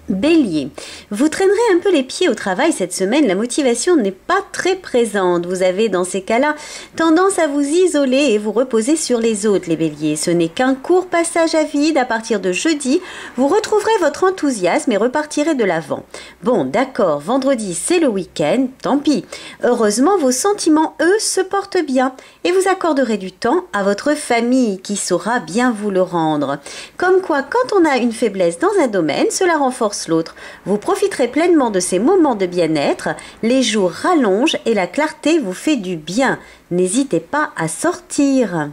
Bélier, vous traînerez un peu les pieds au travail cette semaine, la motivation n'est pas très présente. Vous avez dans ces cas-là tendance à vous isoler et vous reposer sur les autres, les béliers. Ce n'est qu'un court passage à vide. À partir de jeudi, vous retrouverez votre enthousiasme et repartirez de l'avant. Bon, d'accord, vendredi c'est le week-end, tant pis. Heureusement, vos sentiments, eux, se portent bien et vous accorderez du temps à votre famille qui saura bien vous le rendre. Comme quoi, quand on a une faiblesse dans un domaine, cela renforce l'autre. Vous profiterez pleinement de ces moments de bien-être, les jours rallongent et la clarté vous fait du bien. N'hésitez pas à sortir.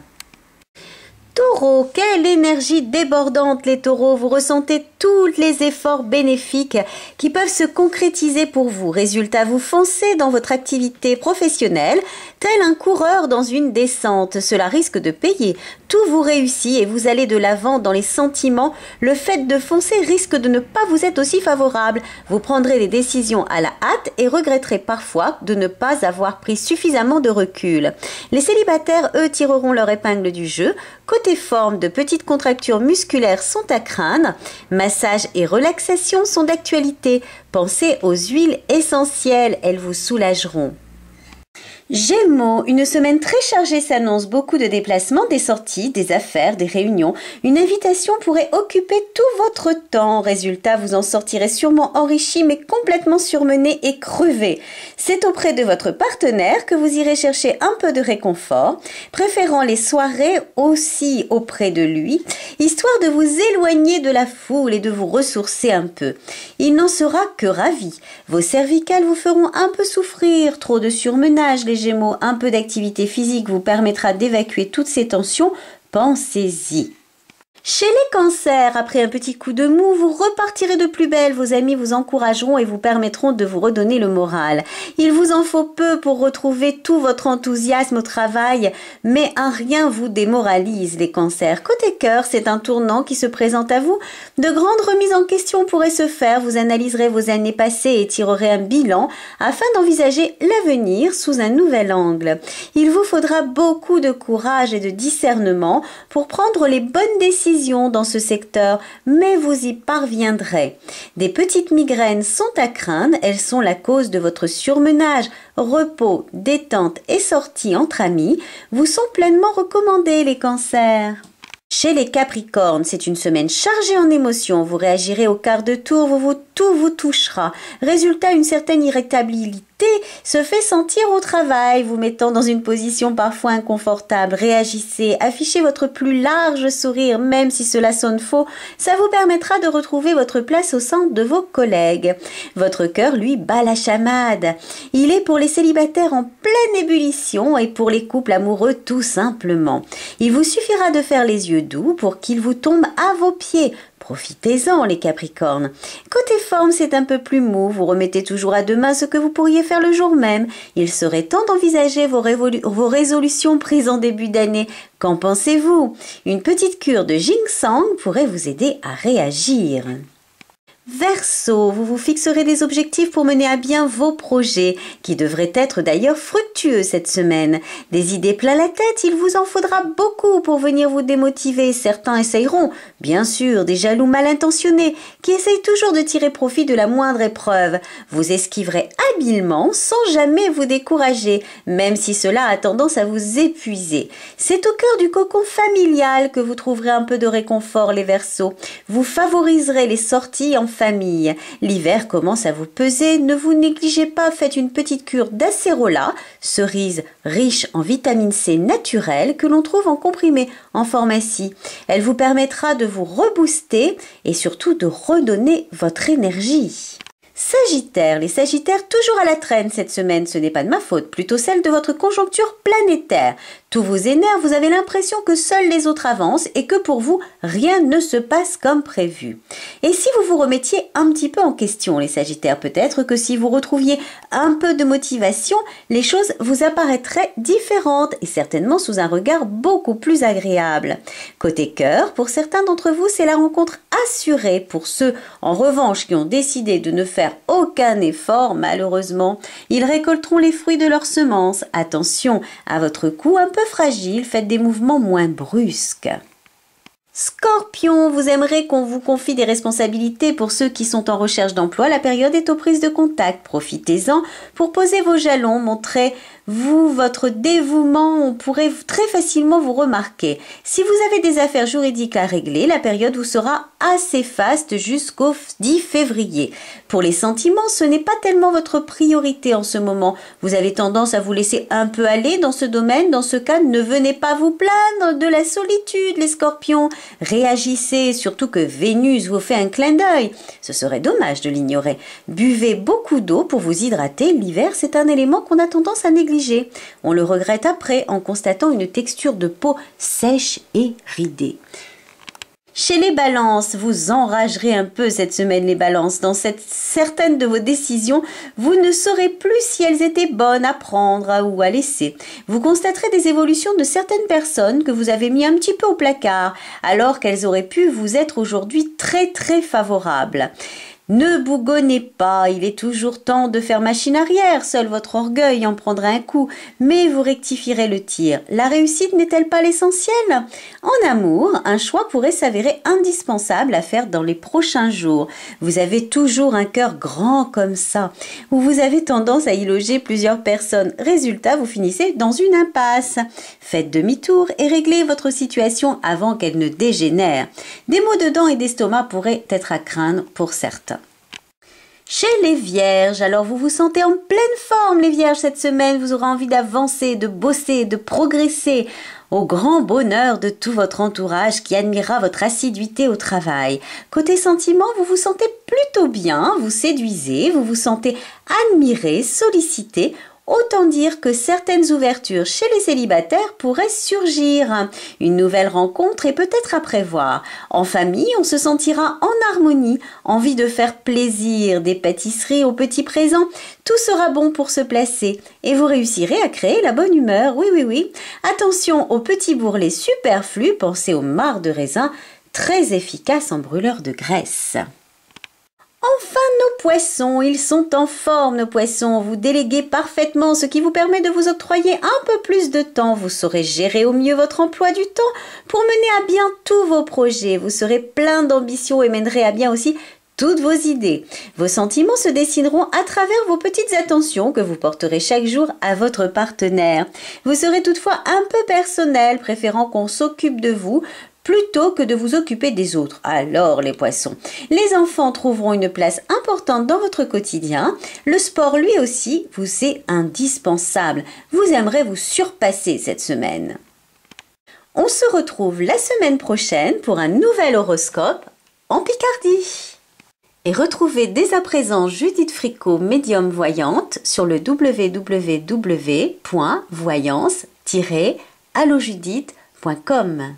Taureau, quelle énergie débordante les taureaux, vous ressentez tous les efforts bénéfiques qui peuvent se concrétiser pour vous. Résultat, vous foncez dans votre activité professionnelle, tel un coureur dans une descente. Cela risque de payer. Tout vous réussit et vous allez de l'avant dans les sentiments. Le fait de foncer risque de ne pas vous être aussi favorable. Vous prendrez des décisions à la hâte et regretterez parfois de ne pas avoir pris suffisamment de recul. Les célibataires, eux, tireront leur épingle du jeu. Côté forme, de petites contractures musculaires sont à craindre. Massage et relaxation sont d'actualité. Pensez aux huiles essentielles, elles vous soulageront. Gémeaux, une semaine très chargée s'annonce, beaucoup de déplacements, des sorties, des affaires, des réunions. Une invitation pourrait occuper tout votre temps. Résultat, vous en sortirez sûrement enrichi mais complètement surmené et crevé. C'est auprès de votre partenaire que vous irez chercher un peu de réconfort, préférant les soirées aussi auprès de lui, histoire de vous éloigner de la foule et de vous ressourcer un peu. Il n'en sera que ravi. Vos cervicales vous feront un peu souffrir, trop de surmenage, les Gémeaux, un peu d'activité physique vous permettra d'évacuer toutes ces tensions, pensez-y. Chez les cancers, après un petit coup de mou, vous repartirez de plus belle. Vos amis vous encourageront et vous permettront de vous redonner le moral. Il vous en faut peu pour retrouver tout votre enthousiasme au travail, mais un rien vous démoralise, les cancers. Côté cœur, c'est un tournant qui se présente à vous. De grandes remises en question pourraient se faire. Vous analyserez vos années passées et tirerez un bilan afin d'envisager l'avenir sous un nouvel angle. Il vous faudra beaucoup de courage et de discernement pour prendre les bonnes décisions dans ce secteur, mais vous y parviendrez. Des petites migraines sont à craindre, elles sont la cause de votre surmenage. Repos, détente et sorties entre amis vous sont pleinement recommandés, les cancers. Chez les Capricornes, c'est une semaine chargée en émotions. Vous réagirez au quart de tour, tout vous touchera. Résultat, une certaine irritabilité se fait sentir au travail, vous mettant dans une position parfois inconfortable. Réagissez, affichez votre plus large sourire, même si cela sonne faux. Ça vous permettra de retrouver votre place au centre de vos collègues. Votre cœur, lui, bat la chamade. Il est pour les célibataires en pleine ébullition et pour les couples amoureux tout simplement. Il vous suffira de faire les yeux doux pour qu'il vous tombe à vos pieds. Profitez-en, les Capricornes. Côté forme, c'est un peu plus mou. Vous remettez toujours à demain ce que vous pourriez faire le jour même. Il serait temps d'envisager vos résolutions prises en début d'année. Qu'en pensez-vous? Une petite cure de ginseng pourrait vous aider à réagir. Verseau, vous vous fixerez des objectifs pour mener à bien vos projets, qui devraient être d'ailleurs fructueux cette semaine. Des idées plein la tête, il vous en faudra beaucoup pour venir vous démotiver. Certains essayeront, bien sûr, des jaloux mal intentionnés, qui essayent toujours de tirer profit de la moindre épreuve. Vous esquiverez habilement, sans jamais vous décourager, même si cela a tendance à vous épuiser. C'est au cœur du cocon familial que vous trouverez un peu de réconfort, les Verseaux. Vous favoriserez les sorties en famille. L'hiver commence à vous peser, ne vous négligez pas, faites une petite cure d'acérola, cerise riche en vitamine C naturelle que l'on trouve en comprimé en pharmacie. Elle vous permettra de vous rebooster et surtout de redonner votre énergie. Sagittaire, les Sagittaires toujours à la traîne cette semaine, ce n'est pas de ma faute, plutôt celle de votre conjoncture planétaire. Tout vous énerve, vous avez l'impression que seuls les autres avancent et que pour vous, rien ne se passe comme prévu. Et si vous vous remettiez un petit peu en question, les Sagittaires, peut-être que si vous retrouviez un peu de motivation, les choses vous apparaîtraient différentes et certainement sous un regard beaucoup plus agréable. Côté cœur, pour certains d'entre vous, c'est la rencontre assurée. Pour ceux, en revanche, qui ont décidé de ne faire aucun effort, malheureusement, ils récolteront les fruits de leurs semences. Attention à votre cou un peu fragile, faites des mouvements moins brusques. Scorpion, vous aimerez qu'on vous confie des responsabilités pour ceux qui sont en recherche d'emploi. La période est aux prises de contact. Profitez-en pour poser vos jalons. Montrez-vous votre dévouement. On pourrait très facilement vous remarquer. Si vous avez des affaires juridiques à régler, la période vous sera assez faste jusqu'au 10 février. Pour les sentiments, ce n'est pas tellement votre priorité en ce moment. Vous avez tendance à vous laisser un peu aller dans ce domaine. Dans ce cas, ne venez pas vous plaindre de la solitude, les scorpions. Réagissez, surtout que Vénus vous fait un clin d'œil. Ce serait dommage de l'ignorer. Buvez beaucoup d'eau pour vous hydrater. L'hiver, c'est un élément qu'on a tendance à négliger. On le regrette après en constatant une texture de peau sèche et ridée. Chez les balances, vous enragerez un peu cette semaine les balances. Dans certaines de vos décisions, vous ne saurez plus si elles étaient bonnes à prendre ou à laisser. Vous constaterez des évolutions de certaines personnes que vous avez mis un petit peu au placard, alors qu'elles auraient pu vous être aujourd'hui très très favorables. Ne bougonnez pas, il est toujours temps de faire machine arrière, seul votre orgueil en prendra un coup, mais vous rectifierez le tir. La réussite n'est-elle pas l'essentiel? En amour, un choix pourrait s'avérer indispensable à faire dans les prochains jours. Vous avez toujours un cœur grand comme ça, où vous avez tendance à y loger plusieurs personnes. Résultat, vous finissez dans une impasse. Faites demi-tour et réglez votre situation avant qu'elle ne dégénère. Des maux de dents et d'estomac pourraient être à craindre pour certains. Chez les vierges, alors vous vous sentez en pleine forme les vierges cette semaine, vous aurez envie d'avancer, de bosser, de progresser au grand bonheur de tout votre entourage qui admirera votre assiduité au travail. Côté sentiments, vous vous sentez plutôt bien, vous séduisez, vous vous sentez admiré, sollicité. Autant dire que certaines ouvertures chez les célibataires pourraient surgir. Une nouvelle rencontre est peut-être à prévoir. En famille, on se sentira en harmonie, envie de faire plaisir, des pâtisseries aux petits présents. Tout sera bon pour se placer et vous réussirez à créer la bonne humeur. Oui. Attention aux petits bourrelets superflus, pensez aux marcs de raisin, très efficaces en brûleur de graisse. Enfin, nos poissons, ils sont en forme, nos poissons. Vous déléguez parfaitement, ce qui vous permet de vous octroyer un peu plus de temps. Vous saurez gérer au mieux votre emploi du temps pour mener à bien tous vos projets. Vous serez plein d'ambition et mènerez à bien aussi toutes vos idées. Vos sentiments se dessineront à travers vos petites attentions que vous porterez chaque jour à votre partenaire. Vous serez toutefois un peu personnel, préférant qu'on s'occupe de vous plutôt que de vous occuper des autres. Alors les poissons, les enfants trouveront une place importante dans votre quotidien. Le sport lui aussi vous est indispensable. Vous aimerez vous surpasser cette semaine. On se retrouve la semaine prochaine pour un nouvel horoscope en Picardie. Et retrouvez dès à présent Judith Fricot, médium voyante, sur le www.voyance-allojudith.com.